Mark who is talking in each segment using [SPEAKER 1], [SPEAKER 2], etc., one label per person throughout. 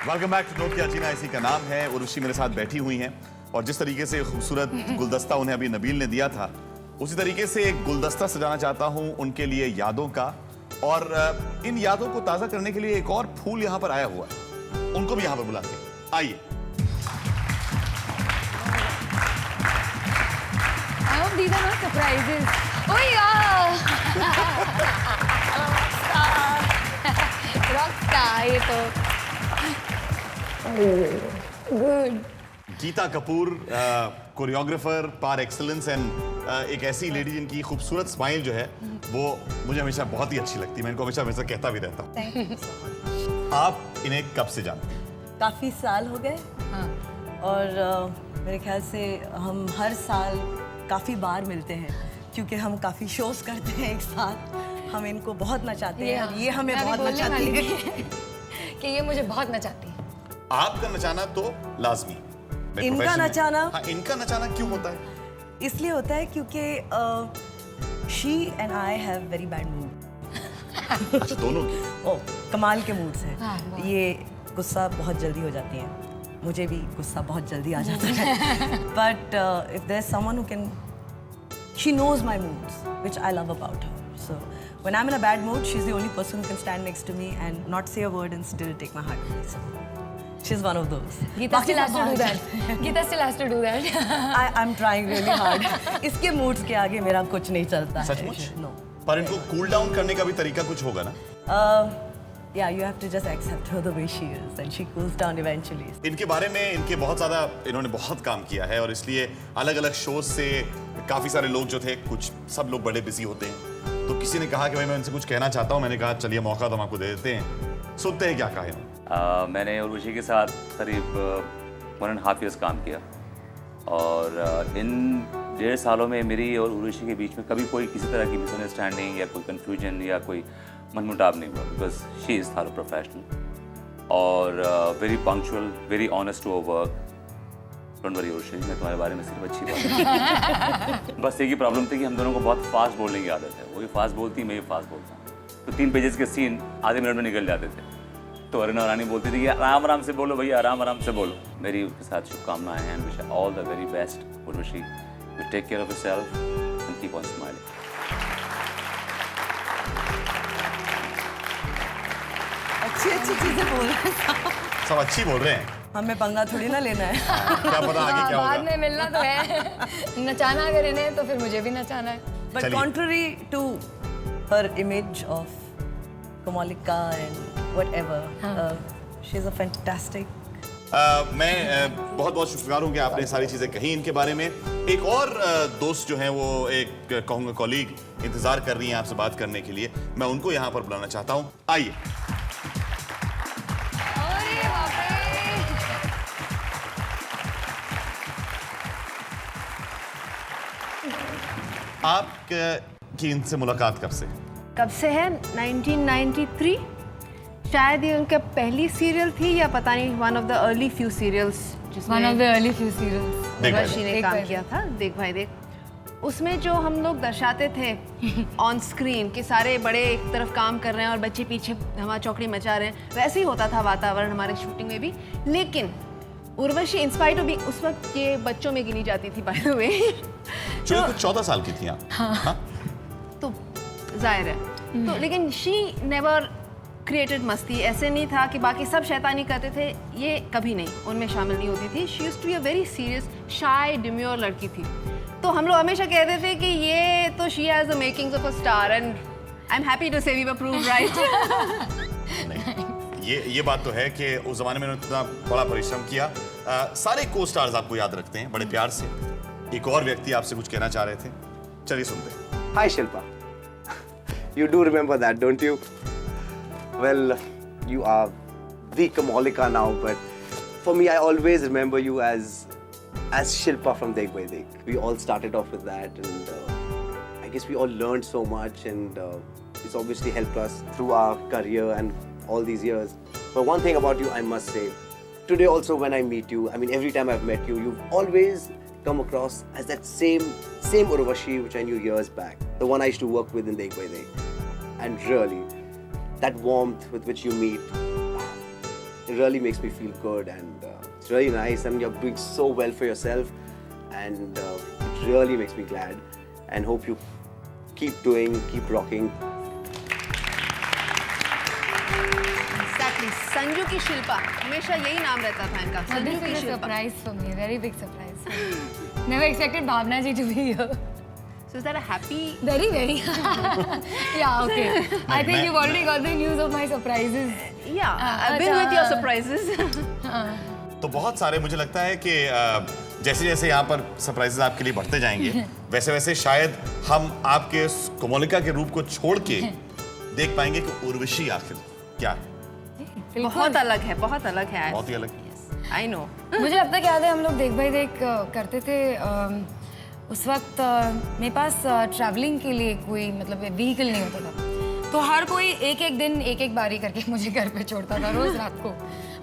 [SPEAKER 1] Welcome back to note किया जीना इसी का नाम है। उर्वशी मेरे साथ बैठी हुई हैं और जिस तरीके से खूबसूरत गुलदस्ता उन्हें अभी नबील ने दिया था, उसी तरीके से एक गुलदस्ता सजाना चाहता हूं उनके लिए यादों का। और इन यादों को ताजा करने के लिए एक और फूल यहां पर आया हुआ है, उनको भी यहां पर बुलाते हैं। आइए।
[SPEAKER 2] I hope these are not surprises. Oh yeah! Rockstar ये तो। Good.
[SPEAKER 1] Geeta Kapoor, choreographer par excellence and एक ऐसी लेडी जिनकी खूबसूरत स्माइल जो है वो मुझे हमेशा बहुत ही अच्छी लगती है। मैं इनको हमेशा कहता भी रहता हूँ। आप इन्हें कब से जानते हैं?
[SPEAKER 3] काफ़ी साल हो गए।
[SPEAKER 2] हाँ।
[SPEAKER 3] और मेरे ख्याल से हम हर साल काफ़ी बार मिलते हैं क्योंकि हम काफ़ी शोज करते हैं एक साथ। हम इनको बहुत नचाते हैं और ये हमें बहुत नचाती है
[SPEAKER 2] कि ये मुझे बहुत नचाती है।
[SPEAKER 1] आपका नचाना तो लाजमी,
[SPEAKER 3] इनका नचाना,
[SPEAKER 1] हाँ, इनका नचाना क्यों होता है?
[SPEAKER 3] इसलिए होता है क्योंकि she and I have very bad mood.
[SPEAKER 1] अच्छा, दोनों की?
[SPEAKER 3] ओह, कमाल के मूड्स हैं।
[SPEAKER 2] हाँ,
[SPEAKER 3] ये गुस्सा बहुत जल्दी हो जाती हैं, मुझे भी गुस्सा बहुत जल्दी आ जाता है। But if there is someone who can, she knows my moods which I love about her. So when I'm in a bad mood, she's the only person who can stand next to me and not say a word and still take my heart. So she's one of those.
[SPEAKER 2] Geeta still has to do that. Geeta still has to do that.
[SPEAKER 3] I'm trying really hard. इसके moods के आगे मेरा कुछ नहीं चलता है।
[SPEAKER 1] सचमुच?
[SPEAKER 3] No.
[SPEAKER 1] पर इनको कूल डाउन करने का भी तरीका कुछ होगा ना?
[SPEAKER 3] Yeah, you have to just accept her the way she is and she cools down eventually.
[SPEAKER 1] इनके बारे में इनके बहुत ज़्यादा इन्होंने बहुत काम किया है और इसलिए अलग-अलग शोज से काफ़ी सारे लोग जो थे, कुछ सब लोग बड़े बिजी होते हैं, तो किसी ने कहा कि भाई मैं उनसे कुछ कहना चाहता हूँ। मैंने कहा चलिए मौका तो हम आपको दे देते हैं, सुनते हैं क्या कहा इन्होंने।
[SPEAKER 4] मैंने उर्वशी के साथ करीब 1.5 years काम किया और इन 1.5 सालों में मेरी और उर्वशी के बीच में कभी कोई किसी तरह की मिसअंडरस्टैंडिंग या कोई कन्फ्यूजन या कोई मनमुटाव नहीं हुआ, because she is thorough professional और very punctual, honest honest to work. Don't worry Urvashi, मैं तुम्हारे बारे में सिर्फ अच्छी बात बस एक ही प्रॉब्लम थी कि हम दोनों को बहुत फास्ट बोलने की आदत है। वो भी फास्ट बोलती, मैं भी फास्ट बोलता हूँ, तो 3 पेजेस के सीन आधे मिनट में निकल जाते थे। तो अरुणा रानी बोलती थी कि आराम आराम से बोलो भैया, आराम आराम से बोलो। मेरी उसके साथ शुभकामनाएं हैं, wish all the very best Urvashi. You take care of yourself and keep on smiling.
[SPEAKER 3] अच्छी चीजें बोल रहे हैं
[SPEAKER 1] सब अच्छी बोल रहे हैं,
[SPEAKER 3] हमें पंगा थोड़ी ना लेना है।
[SPEAKER 1] क्या पता आगे क्या
[SPEAKER 2] बाद
[SPEAKER 1] होगा।
[SPEAKER 2] में मिलना तो है। नचाना अगर इन्हें तो फिर मुझे भी नचाना है।
[SPEAKER 3] But
[SPEAKER 1] चलिए।
[SPEAKER 3] contrary to her image of Kamalika and whatever, she's a fantastic.
[SPEAKER 1] मैं बहुत बहुत शुक्रगुजार हूँ कि आपने सारी चीज़ें कही इनके बारे में। एक और दोस्त जो हैं वो एक कहूँगा कॉलीग इंतज़ार कर रही हैं आपसे बात करने के लिए, मैं उनको यहाँ पर बुलाना चाहता हूँ। आइए।
[SPEAKER 2] अरे बाप रे।
[SPEAKER 1] आप की इनसे मुलाकात कब से?
[SPEAKER 5] कब से है? 1993 शायद ये उनका पहली सीरियल थी या पता नहीं, one of the early few serials
[SPEAKER 2] One of the early few serials.
[SPEAKER 1] देख भाई
[SPEAKER 5] उर्वशी ने
[SPEAKER 2] देख
[SPEAKER 5] काम
[SPEAKER 2] भाई
[SPEAKER 5] किया था, देख भाई देख। उसमें जो हम लोग दर्शाते थे ऑन स्क्रीन कि सारे बड़े एक तरफ काम कर रहे हैं और बच्चे पीछे हमारा चौकड़ी मचा रहे हैं, वैसे ही होता था वातावरण हमारे शूटिंग में भी। लेकिन उर्वशी इंस्पाइट भी उस वक्त ये बच्चों में गिनी जाती थी, बाय द वे।
[SPEAKER 1] जो कुछ 14 साल की थी आप। हाँ?
[SPEAKER 5] तो जाहिर है तो, लेकिन शी नेवर क्रिएटेड मस्ती। ऐसे नहीं था कि बाकी सब शैतानी करते थे, ये कभी नहीं, उनमें शामिल नहीं होती थी। She used to be a very serious, shy, demure लड़की थी। तो हम लोग हमेशा कहते थे कि ये तो she has the makings of a star and I am happy to say we were proved right.
[SPEAKER 1] नहीं, ये बात तो है कि उस जमाने में उन्होंने इतना बड़ा परिश्रम किया। सारे को स्टार्स आपको याद रखते हैं बड़े प्यार से। एक और व्यक्ति आपसे कुछ कहना चाह रहे थे, चलिए सुनते हैं।
[SPEAKER 6] Hi Shilpa. You do remember that, don't you? Well, you are the Kamalika now, but for me, I always remember you as Shilpa from Dekh Bhai Dekh. We all started off with that, and I guess we all learned so much, and it's obviously helped us through our career and all these years. But one thing about you, I must say, today also when I meet you, I mean every time I've met you, you've always come across as that same Urvashi which I knew years back, the one I used to work with in Dekh Bhai Dekh. And really, that warmth with which you meet, it really makes me feel good, and it's really nice, and you're doing so well for yourself, and it really makes me glad, and hope you keep rocking.
[SPEAKER 5] Exactly. Sanju की शिल्पा, हमेशा यही नाम रहता था इनका, Sanju
[SPEAKER 2] This
[SPEAKER 5] की
[SPEAKER 2] is a
[SPEAKER 5] Shilpa.
[SPEAKER 2] surprise for me, very big surprise for me. Never expected Bhavna ji to be here.
[SPEAKER 5] So is that a happy?
[SPEAKER 2] Very, very. Yeah, okay. I think you've already got the news of my surprises.
[SPEAKER 5] Yeah, I've been with your surprises.
[SPEAKER 1] तो बहुत सारे मुझे लगता है कि जैसे जैसे यहाँ पर सरप्राइजेस आपके लिए बढ़ते जाएंगे वैसे वैसे शायद हम आपके इस कोमोलिका के रूप को छोड़ के देख पाएंगे कि उर्वशी आखिर क्या है।
[SPEAKER 5] बहुत अलग है, बहुत अलग है.
[SPEAKER 1] बहुत ही अलग।
[SPEAKER 5] I know.
[SPEAKER 2] मुझे अब तक याद है हम लोग देख भाई देख करते थे उस वक्त मेरे पास ट्रैवलिंग के लिए कोई मतलब व्हीकल नहीं होता था, तो हर कोई एक एक दिन एक एक बारी करके मुझे घर पे छोड़ता था रोज रात को।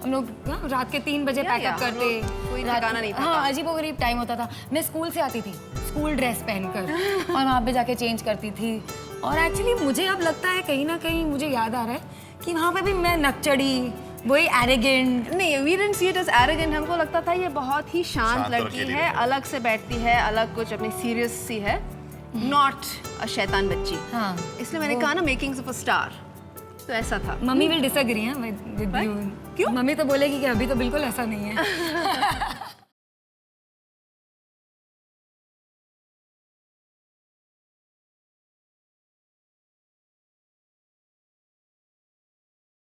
[SPEAKER 2] हम लोग रात के 3 बजे पैकअप करते,
[SPEAKER 5] कोई ठिकाना नहीं था।
[SPEAKER 2] हाँ, अजीबोगरीब टाइम होता था। मैं स्कूल से आती थी स्कूल ड्रेस पहनकर और वहाँ पे जाके चेंज करती थी, और एक्चुअली मुझे अब लगता है कहीं ना कहीं मुझे याद आ रहा है कि वहाँ पे भी मैं नकचड़ी, वही एरोगेंट।
[SPEAKER 5] नहीं, we didn't see it as arrogant. हमको लगता था ये बहुत ही शांत
[SPEAKER 1] शांत और
[SPEAKER 5] लड़की
[SPEAKER 1] अकेली
[SPEAKER 5] है,
[SPEAKER 1] रहती है।
[SPEAKER 5] अलग से बैठती है, अलग कुछ अपनी सीरियस सी है, नॉट अ शैतान बच्ची.
[SPEAKER 2] हाँ,
[SPEAKER 5] इसलिए मैंने कहा ना मेकिंग्स ऑफ अ स्टार, तो ऐसा था.
[SPEAKER 2] मम्मी विल डिसएग्री हैं विद यू।
[SPEAKER 5] क्यों?
[SPEAKER 2] मम्मी तो बोलेगी कि अभी तो बिल्कुल ऐसा नहीं है।